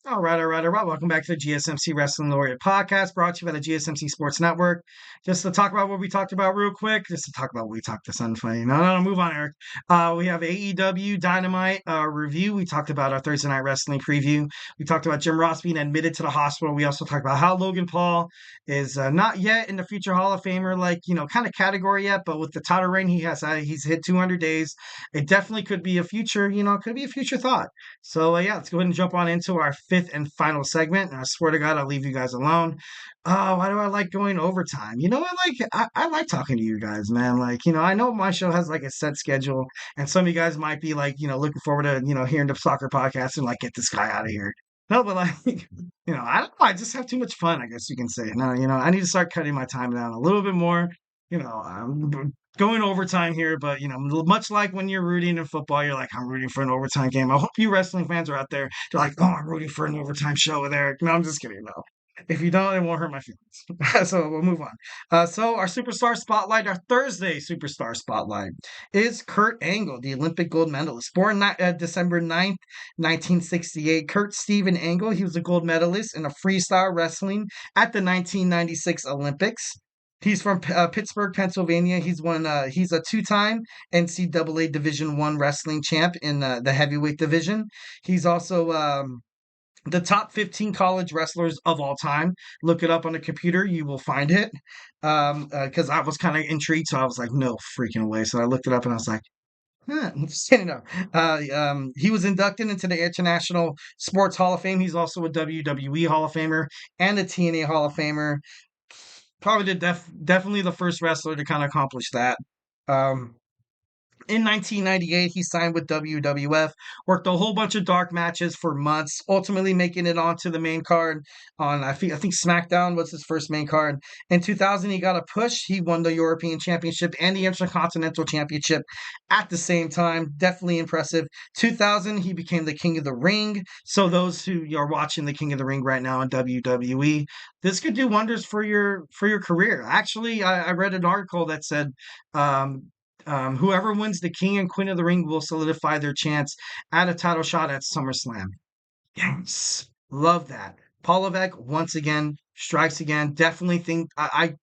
All right. Welcome back to the GSMC Wrestling Laureate podcast brought to you by the GSMC Sports Network. Just to talk about what we talked about real quick, just to talk about what we talked this unfunny. No, move on, Eric. We have AEW Dynamite review. We talked about our Thursday Night Wrestling preview. We talked about Jim Ross being admitted to the hospital. We also talked about how Logan Paul is not yet in the future Hall of Famer, kind of category yet, but with the title reign he has, he's hit 200 days. It definitely could be a future, could be a future thought. So let's go ahead and jump on into our fifth and final segment. And I swear to God, I'll leave you guys alone. Oh, why do I like going overtime? I like talking to you guys, man. I know my show has like a set schedule, and some of you guys might be looking forward to hearing the soccer podcast and like get this guy out of here. No, but I don't know. I just have too much fun, I guess you can say. No, I need to start cutting my time down a little bit more. I'm going overtime here, but much like when you're rooting in football, you're like, I'm rooting for an overtime game. I hope you wrestling fans are out there. They're like, oh, I'm rooting for an overtime show with Eric. No, I'm just kidding. No. If you don't, it won't hurt my feelings. So we'll move on. So our superstar spotlight, our Thursday superstar spotlight is Kurt Angle, the Olympic gold medalist. Born December 9th, 1968. Kurt Stephen Angle, he was a gold medalist in a freestyle wrestling at the 1996 Olympics. He's from Pittsburgh, Pennsylvania. He's a two-time NCAA Division One wrestling champ in the heavyweight division. He's also the top 15 college wrestlers of all time. Look it up on the computer, you will find it. Because I was kind of intrigued, so I was like, no freaking way. So I looked it up and I was like, huh, he was inducted into the International Sports Hall of Fame. He's also a WWE Hall of Famer and a TNA Hall of Famer. Probably definitely the first wrestler to kind of accomplish that. Um, in 1998, he signed with WWF, worked a whole bunch of dark matches for months, ultimately making it onto the main card on, I think SmackDown was his first main card. In 2000, he got a push. He won the European Championship and the Intercontinental Championship at the same time. Definitely impressive. 2000, he became the King of the Ring. So those who are watching the King of the Ring right now in WWE, this could do wonders for your career. Actually, I read an article that said whoever wins the King and Queen of the Ring will solidify their chance at a title shot at SummerSlam. Yes, love that. Paul Levesque once again strikes again. Definitely think I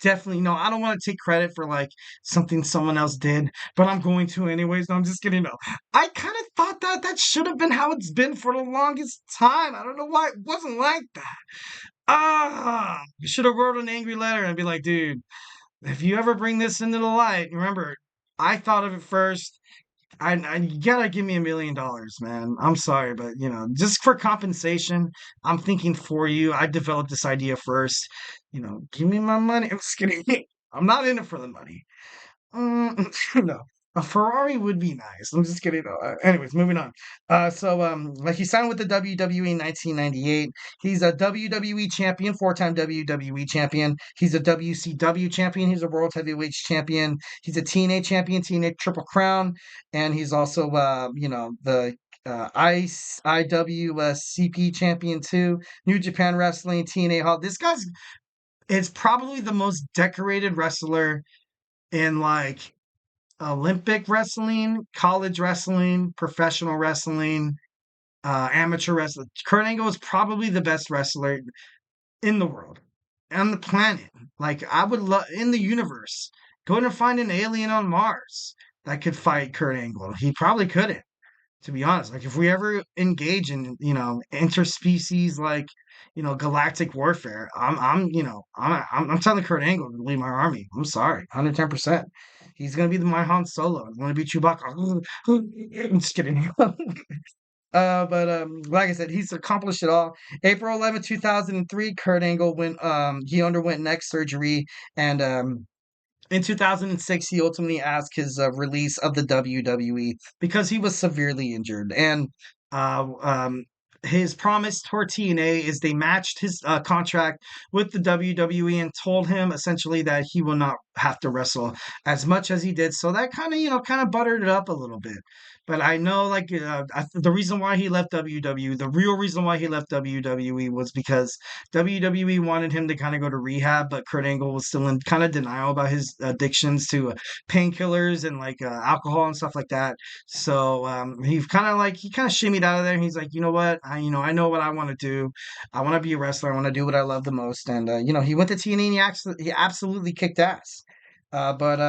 definitely no. I don't want to take credit for like something someone else did, but I'm going to anyways. No, I'm just kidding. No, I kind of thought that should have been how it's been for the longest time. I don't know why it wasn't like that. You should have wrote an angry letter and be like, dude, if you ever bring this into the light, remember, I thought of it first. You gotta give me $1 million, man. I'm sorry, but just for compensation, I'm thinking for you. I developed this idea first. Give me my money. I'm just kidding. I'm not in it for the money. No, a Ferrari would be nice. I'm just kidding. Anyways, moving on. Like he signed with the WWE in 1998. He's a WWE champion, four-time WWE champion. He's a WCW champion. He's a World Heavyweight champion. He's a TNA champion, TNA Triple Crown, and he's also, the IWCP champion too. New Japan Wrestling, TNA Hall. This guy's is probably the most decorated wrestler in like Olympic wrestling, college wrestling, professional wrestling, amateur wrestling. Kurt Angle is probably the best wrestler in the world, on the planet. Like I would love in the universe. Go and find an alien on Mars that could fight Kurt Angle. He probably couldn't, to be honest. Like if we ever engage in interspecies galactic warfare, I'm telling Kurt Angle to leave my army. I'm sorry, 110%. He's gonna be my Han Solo. I'm gonna be Chewbacca. I'm just kidding. But like I said, he's accomplished it all. April 11th, 2003, Kurt Angle he underwent neck surgery, and in 2006, he ultimately asked his release of the WWE because he was severely injured. And uh, um, his promise toward TNA is they matched his contract with the WWE and told him essentially that he will not have to wrestle as much as he did. So that kind of buttered it up a little bit. but I know like the reason why he left WWE, the real reason why he left WWE was because WWE wanted him to kind of go to rehab, but Kurt Angle was still in kind of denial about his addictions to painkillers and like alcohol and stuff like that. So he kind of shimmied out of there. And he's like, you know what, I know what I want to do. I want to be a wrestler. I want to do what I love the most. And he went to TNA and he absolutely kicked ass. But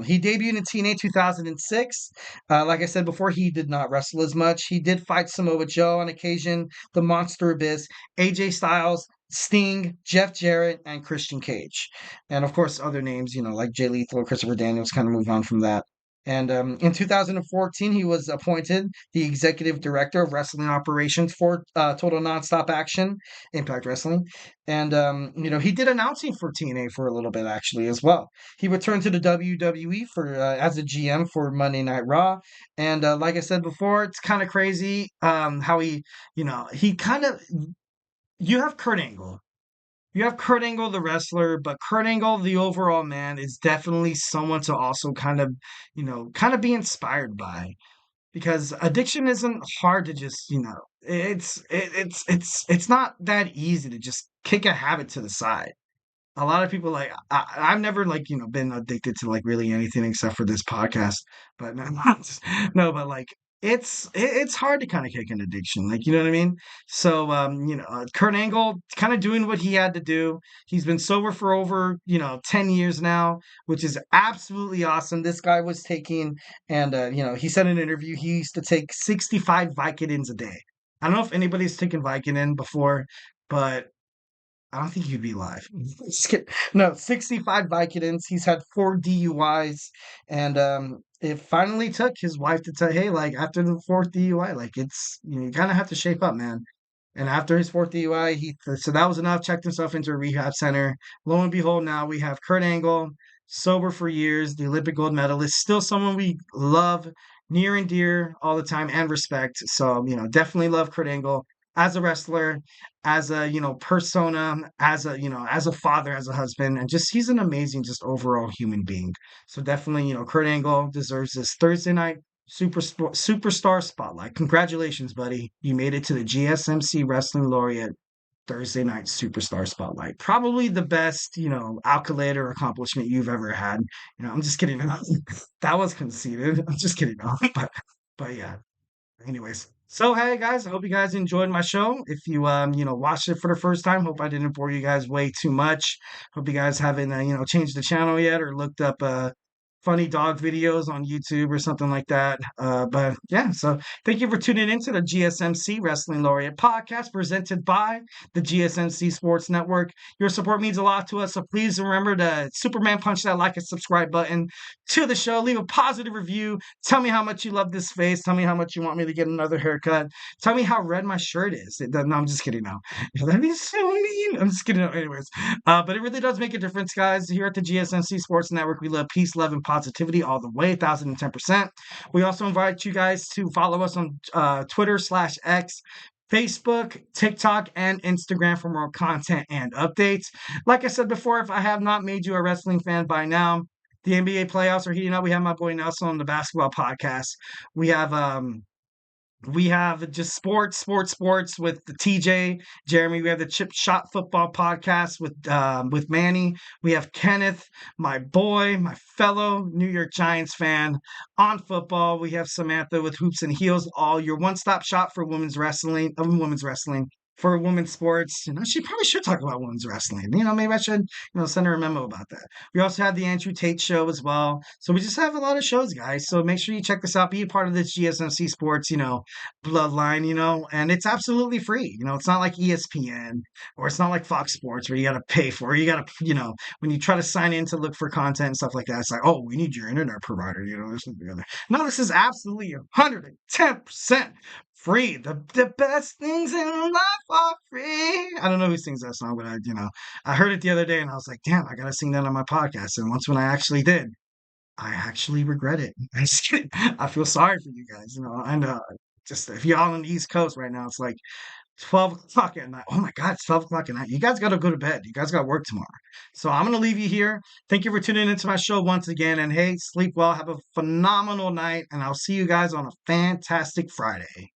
he debuted in TNA 2006. Like I said before, he did not wrestle as much. He did fight Samoa Joe on occasion, the Monster Abyss, AJ Styles, Sting, Jeff Jarrett, and Christian Cage. And of course, other names, like Jay Lethal, Christopher Daniels, kind of moved on from that. And in 2014, he was appointed the executive director of wrestling operations for Total Nonstop Action, Impact Wrestling. And, he did announcing for TNA for a little bit, actually, as well. He returned to the WWE for as a GM for Monday Night Raw. And like I said before, it's kind of crazy how he kind of, you have Kurt Angle. You have Kurt Angle, the wrestler, but Kurt Angle, the overall man, is definitely someone to also kind of be inspired by because addiction isn't hard to just, it's not that easy to just kick a habit to the side. A lot of people like I've never like been addicted to like really anything except for this podcast, but no, no, but like it's hard to kind of kick an addiction, like you know what I mean. So Kurt Angle kind of doing what he had to do. He's been sober for over 10 years now, which is absolutely awesome. This guy was taking, and he said in an interview he used to take 65 Vicodins a day. I don't know if anybody's taken Vicodin before, but I don't think he'd be alive. Just kidding. No, 65 Vicodins. He's had 4 DUIs. And it finally took his wife to tell, hey, like after the fourth DUI, like you kind of have to shape up, man. And after his fourth DUI, so that was enough, checked himself into a rehab center. Lo and behold, now we have Kurt Angle, sober for years, the Olympic gold medalist, still someone we love near and dear all the time and respect. So, definitely love Kurt Angle as a wrestler, as a persona, as a father, as a husband, and just he's an amazing just overall human being. So definitely Kurt Angle deserves this Thursday night superstar spotlight. Congratulations, buddy, you made it to the GSMC Wrestling Laureate Thursday night superstar spotlight. Probably the best accolade or accomplishment you've ever had. I'm just kidding. That was conceited. I'm just kidding. But yeah. Anyways, so hey guys, I hope you guys enjoyed my show. If you watched it for the first time, hope I didn't bore you guys way too much. Hope you guys haven't changed the channel yet or looked up funny dog videos on YouTube or something like that. But yeah, so thank you for tuning in to the GSMC Wrestling Laureate podcast presented by the GSMC Sports Network. Your support means a lot to us, so please remember to Superman punch that like and subscribe button to the show. Leave a positive review. Tell me how much you love this face. Tell me how much you want me to get another haircut. Tell me how red my shirt is. No, I'm just kidding now. That'd be so mean. I'm just kidding. Anyways, but it really does make a difference, guys. Here at the GSMC Sports Network, we love peace, love, and positivity all the way, 1,010%. We also invite you guys to follow us on Twitter/X, Facebook, TikTok, and Instagram for more content and updates. Like I said before, if I have not made you a wrestling fan by now, the NBA playoffs are heating up. We have my boy Nelson on the basketball podcast. We have just sports with the TJ, Jeremy. We have the Chip Shot Football podcast with Manny. We have Kenneth, my boy, my fellow New York Giants fan on football. We have Samantha with Hoops and Heels, all your one-stop shop for women's wrestling, for women's sports. She probably should talk about women's wrestling. Maybe I should, send her a memo about that. We also have the Andrew Tate show as well. So we just have a lot of shows, guys. So make sure you check this out. Be a part of this GSMC Sports, bloodline, and it's absolutely free. It's not like ESPN or it's not like Fox Sports where you got to pay for it. You got to, when you try to sign in to look for content and stuff like that, it's like, oh, we need your internet provider, this and the other. No, this is absolutely 110% free. The best things in life are free. I don't know who sings that song, but I heard it the other day and I was like, damn, I gotta sing that on my podcast. And once when I actually did, I actually regret it. I'm just kidding. I feel sorry for you guys. I know. Just if you're all on the East Coast right now, it's like 12 o'clock at night. Oh my God, it's 12 o'clock at night. You guys got to go to bed. You guys got to work tomorrow. So I'm going to leave you here. Thank you for tuning into my show once again. And hey, sleep well. Have a phenomenal night. And I'll see you guys on a fantastic Friday.